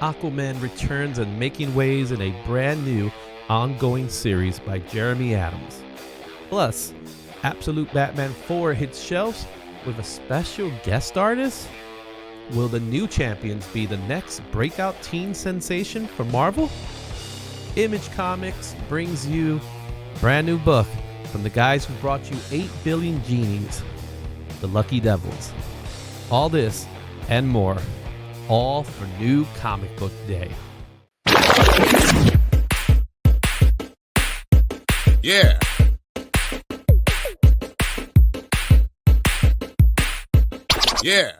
Aquaman returns and making waves in a brand new ongoing series by Jeremy Adams. Plus, Absolute Batman 4 hits shelves with a special guest artist. Will the new champions be the next breakout teen sensation for Marvel? Image Comics brings you a brand new book from the guys who brought you 8 Billion Genies, the Lucky Devils. All this and more, all for New Comic Book Day. Yeah. Yeah.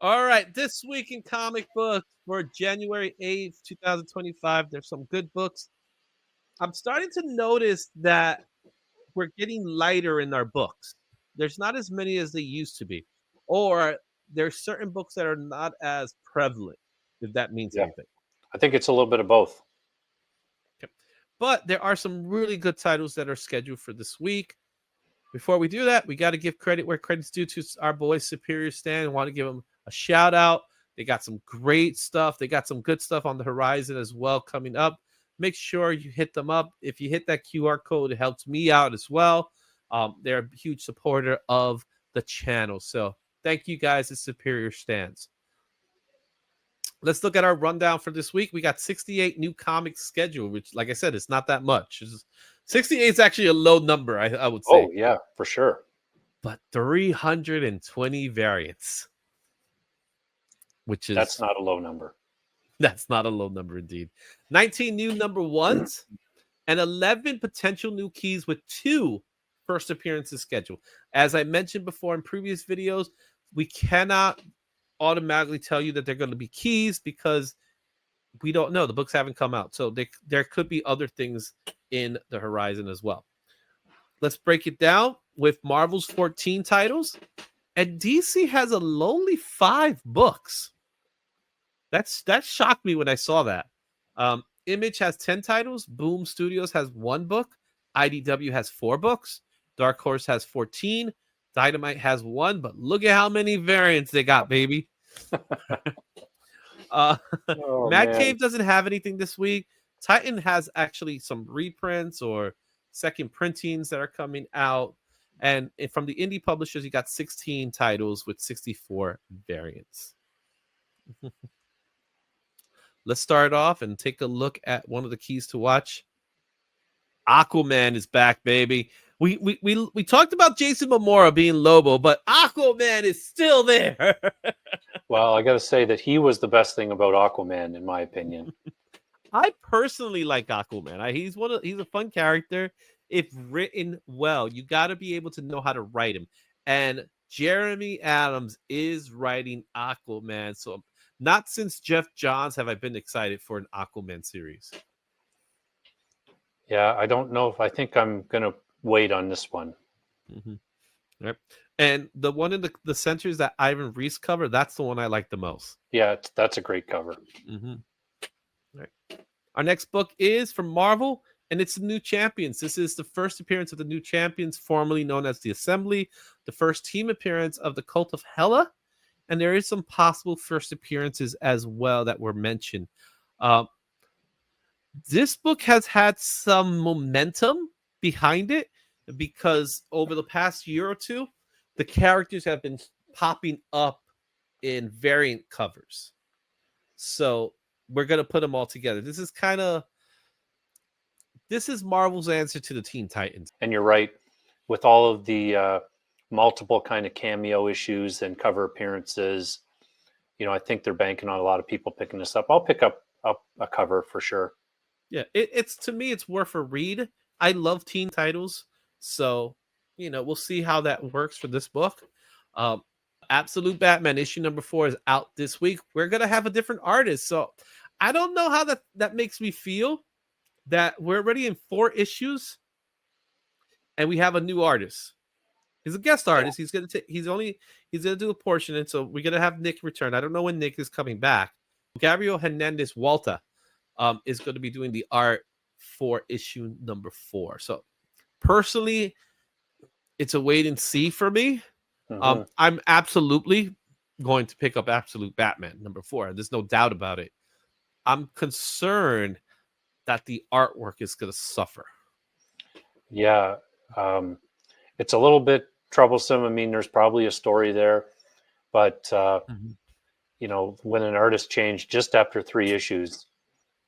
All right, this week in comic books for January 8th, 2025, there's some good books. I'm starting to notice that we're getting lighter in our books. There's not as many as they used to be. Or there's certain books that are not as prevalent, if that means anything. I think it's a little bit of both. Okay. But there are some really good titles that are scheduled for this week. Before we do that, we got to give credit where credit's due to our boys Superior Stan. I want to give them a shout out. They got some great stuff. They got some good stuff on the horizon as well coming up. Make sure you hit them up. If you hit that QR code, it helps me out as well. They're a huge supporter of the channel. So thank you guys at Superior Stans. Let's look at our rundown for this week. We got 68 new comics scheduled, which, like I said, it's not that much. 68 is actually a low number, I would say. Oh, yeah, for sure. But 320 variants, which is... That's not a low number. That's not a low number indeed. 19 new number ones and 11 potential new keys with 2 first appearances scheduled. As I mentioned before in previous videos, we cannot automatically tell you that they're going to be keys because we don't know. The books haven't come out. So there could be other things in the horizon as well. Let's break it down with Marvel's 14 titles. And DC has a lonely 5 books. That shocked me when I saw that. Image has 10 titles. Boom Studios has 1 book. IDW has 4 books. Dark Horse has 14. Dynamite has 1. But look at how many variants they got, baby. Mad Cave doesn't have anything this week. Titan has actually some reprints or second printings that are coming out. And from the indie publishers, you got 16 titles with 64 variants. Let's start off and take a look at one of the keys to watch. Aquaman is back, baby. We talked about Jason Momoa being Lobo, but Aquaman is still there. Well, I got to say that he was the best thing about Aquaman, in my opinion. I personally like Aquaman. He's a fun character if written well. You got to be able to know how to write him. And Jeremy Adams is writing Aquaman, so not since Jeff Johns have I been excited for an Aquaman series. Yeah, I don't know if I think I'm going to wait on this one. Mm-hmm. Yep. And the one in the center is that Ivan Reis cover. That's the one I like the most. Yeah, that's a great cover. Mm-hmm. All right. Our next book is from Marvel, and it's the New Champions. This is the first appearance of the New Champions, formerly known as the Assembly, the first team appearance of the Cult of Hela. And there is some possible first appearances as well that were mentioned. This book has had some momentum behind it because over the past year or two, the characters have been popping up in variant covers. So we're going to put them all together. This is Marvel's answer to the Teen Titans. And you're right. With all of the multiple kind of cameo issues and cover appearances, I think they're banking on a lot of people picking this up. I'll pick up a cover for sure. Yeah, it's to me, it's worth a read. I love teen titles, so we'll see how that works for this book. Absolute Batman issue number 4 is out this week. We're gonna have a different artist, so I don't know how that makes me feel. That we're already in 4 issues, and we have a new artist. He's a guest artist. Yeah. He's gonna do a portion, and so we're gonna have Nick return. I don't know when Nick is coming back. Gabriel Hernandez Walta is going to be doing the art for issue number 4. So personally, it's a wait and see for me. Mm-hmm. I'm absolutely going to pick up Absolute Batman #4. There's no doubt about it. I'm concerned that the artwork is going to suffer. Yeah, it's a little bit troublesome. I mean, there's probably a story there, but you know, when an artist changed just after 3 issues,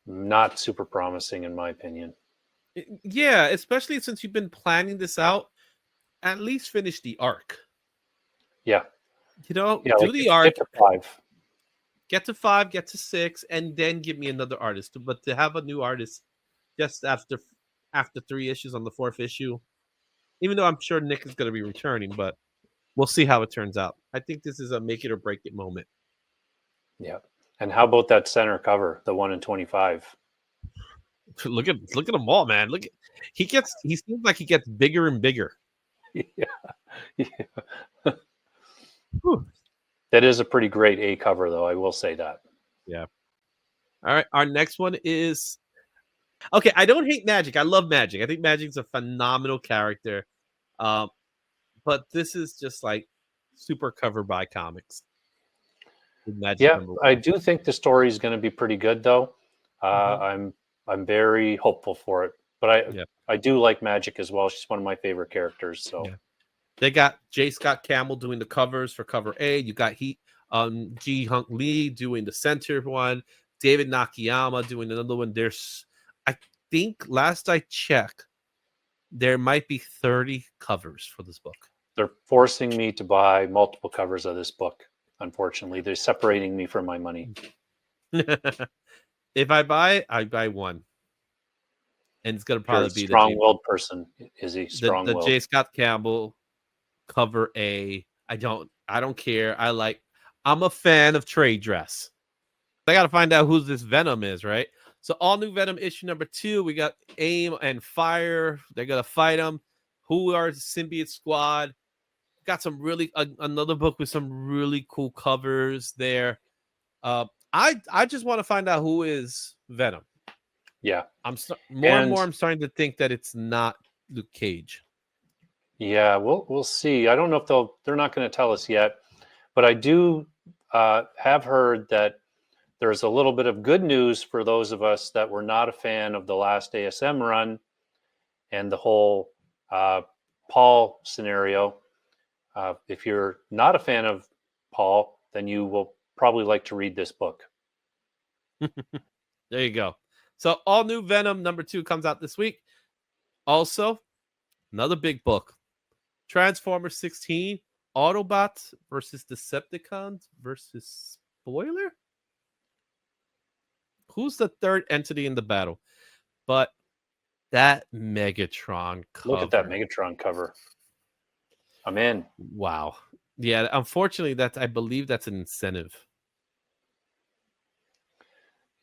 not super promising in my opinion. Yeah, especially since you've been planning this out, at least finish the arc. Yeah, You know, yeah, do like the arc, get to 5. get to 5, get to 6, and then give me another artist. But to have a new artist just after 3 issues on the 4th issue, even though I'm sure Nick is going to be returning, but we'll see how it turns out. I think this is a make it or break it moment. Yeah, and how about that center cover, the 1 in 25? Look at them all, man. Look, he seems like he gets bigger and bigger. Yeah, yeah. Whew. That is a pretty great A cover, though. I will say that. Yeah. All right. Our next one is okay. I don't hate Magic. I love Magic. I think Magic's a phenomenal character. But this is just like super covered by comics. Magic Yeah, #1. I do think the story is going to be pretty good, though. I'm very hopeful for it. But I do like Magic as well. She's one of my favorite characters. So they got J. Scott Campbell doing the covers for cover A. You got Ji Hunk Lee doing the center one. David Nakayama doing another one. I think last I checked, there might be 30 covers for this book. They're forcing me to buy multiple covers of this book. Unfortunately, they're separating me from my money. If I buy one. And it's going to probably be strong-willed person. Is he strong-willed? The J. Scott Campbell cover A. I don't care. I'm a fan of trade dress. I got to find out who this Venom is, right? So all new Venom issue #2. We got AIM and Fire. They're going to fight them. Who are the Symbiote Squad? Got some really another book with some really cool covers there. I just want to find out who is Venom. Yeah, more and more I'm starting to think that it's not Luke Cage. Yeah, we'll see. I don't know if they're not going to tell us yet, but I do have heard that there's a little bit of good news for those of us that were not a fan of the last ASM run and the whole Paul scenario. If you're not a fan of Paul, then you will probably like to read this book. There you go. So all new Venom #2 comes out this week. Also, another big book. Transformers 16, Autobots versus Decepticons versus Spoiler? Who's the third entity in the battle? But that Megatron cover. Look at that Megatron cover. I'm in. Wow. Yeah, unfortunately, I believe that's an incentive.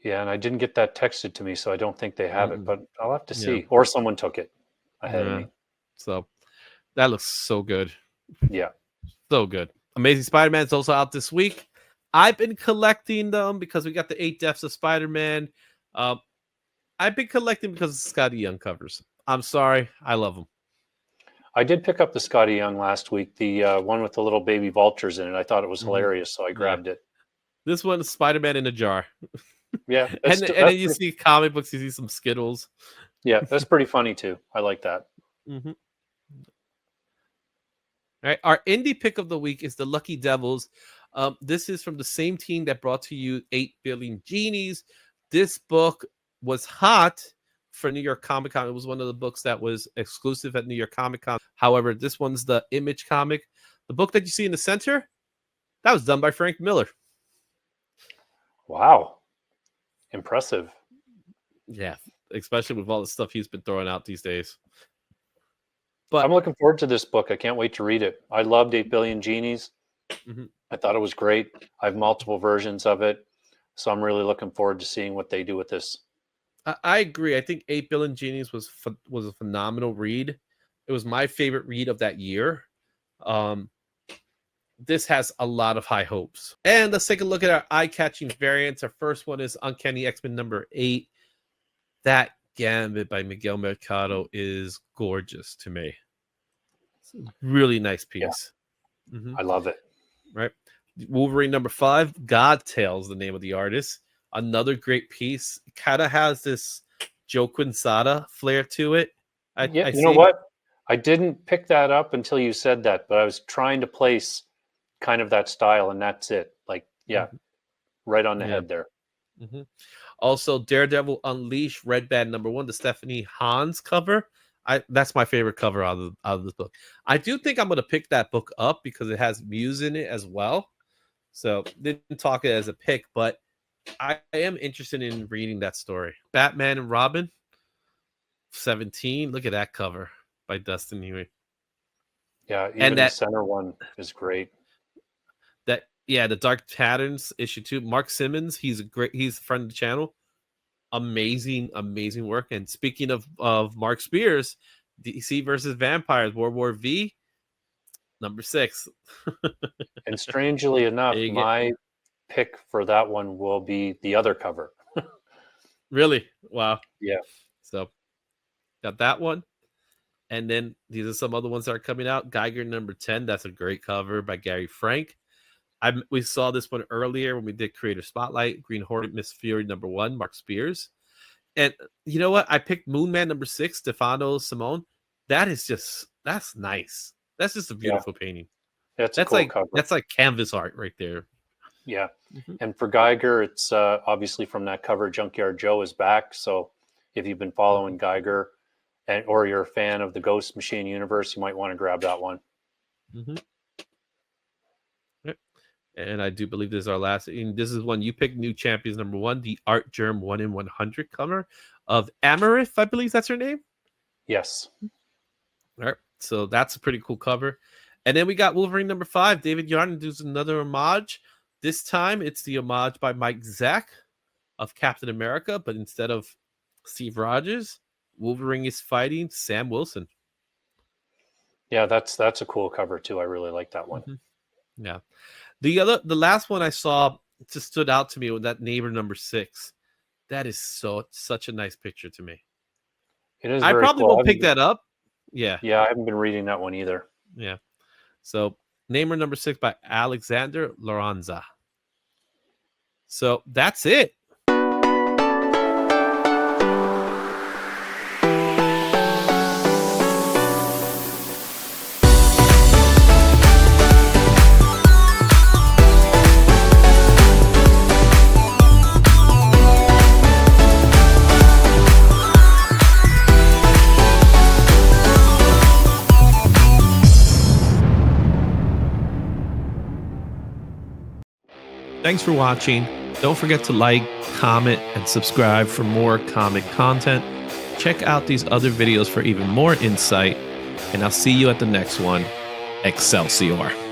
Yeah, and I didn't get that texted to me, so I don't think they have it, but I'll have to see. Or someone took it ahead of me. So that looks so good. Yeah. So good. Amazing Spider-Man is also out this week. I've been collecting them because we got the 8 Deaths of Spider-Man. I've been collecting because of Scotty Young covers. I'm sorry. I love them. I did pick up the Scotty Young last week, the one with the little baby vultures in it. I thought it was hilarious, so I grabbed it. This one is Spider-Man in a jar. Yeah. and then you see comic books, you see some Skittles. Yeah, that's pretty funny too. I like that. Mm-hmm. All right, our indie pick of the week is the Lucky Devils. This is from the same team that brought to you 8 Billion Genies. This book was hot for New York Comic Con. It was one of the books that was exclusive at New York Comic Con. However, this one's the Image comic. The book that you see in the center, that was done by Frank Miller. Wow. Impressive. Yeah, especially with all the stuff he's been throwing out these days. But I'm looking forward to this book. I can't wait to read it. I loved 8 Billion Genies. I thought it was great. I have multiple versions of it. So I'm really looking forward to seeing what they do with this. I agree. I think 8 Billion Genies was a phenomenal read. It was my favorite read of that year. This has a lot of high hopes. And let's take a look at our eye-catching variants. Our first one is Uncanny X-Men #8. That Gambit by Miguel Mercado is gorgeous to me. It's a really nice piece. I love it. Right. Wolverine number 5, God Tales, the name of the artist. Another great piece. Kind of has this Joe Quesada flair to it. Yeah, I you know see. what? I didn't pick that up until you said that, but I was trying to place kind of that style, and that's it. Like, yeah, right on the Yeah. head there. Mhm. Also, Daredevil Unleashed, Red Band number 1, the Stephanie Hans cover. That's my favorite cover out of this book. I do think I'm going to pick that book up because it has Muse in it as well. So didn't talk it as a pick, but I am interested in reading that story. Batman and Robin 17. Look at that cover by Dustin Ewing. Yeah, even And the center one is great. the Dark Patterns issue 2. Mark Simmons, he's a friend of the channel. Amazing work. And speaking of Mark Spears, DC versus Vampires, World War V, number 6. And strangely enough, There you go. my pick for that one will be the other cover. Really? Wow. Yeah. So got that one. And then these are some other ones that are coming out. Geiger number 10. That's a great cover by Gary Frank. We saw this one earlier when we did Creator Spotlight. Green Hornet, Miss Fury number 1, Mark Spears. And you know what? I picked Moon Man number 6, Stefano Simone. That's nice. That's just a beautiful painting. That's a cool cover. That's like canvas art right there. Yeah. And for Geiger, it's obviously from that cover, Junkyard Joe is back. So if you've been following Geiger or you're a fan of the Ghost Machine universe, you might want to grab that one. And I do believe this is our last. And this is one you picked, New Champions number 1, the Art Germ 1 in 100 cover of Amarith, I believe that's her name. Yes. All right. So that's a pretty cool cover. And then we got Wolverine number 5. David Yarden does another homage. This time it's the homage by Mike Zack of Captain America, but instead of Steve Rogers, Wolverine is fighting Sam Wilson. Yeah, that's a cool cover too. I really like that one. Yeah. The last one I saw just stood out to me with that Neighbor number 6. That is such a nice picture to me. It is. I very probably cool. won't pick that up. Yeah. Yeah, I haven't been reading that one either. Yeah. So Neighbor number 6 by Alexander Loranza. So that's it. Thanks for watching. Don't forget to like, comment, and subscribe for more comic content. Check out these other videos for even more insight, and I'll see you at the next one. Excelsior.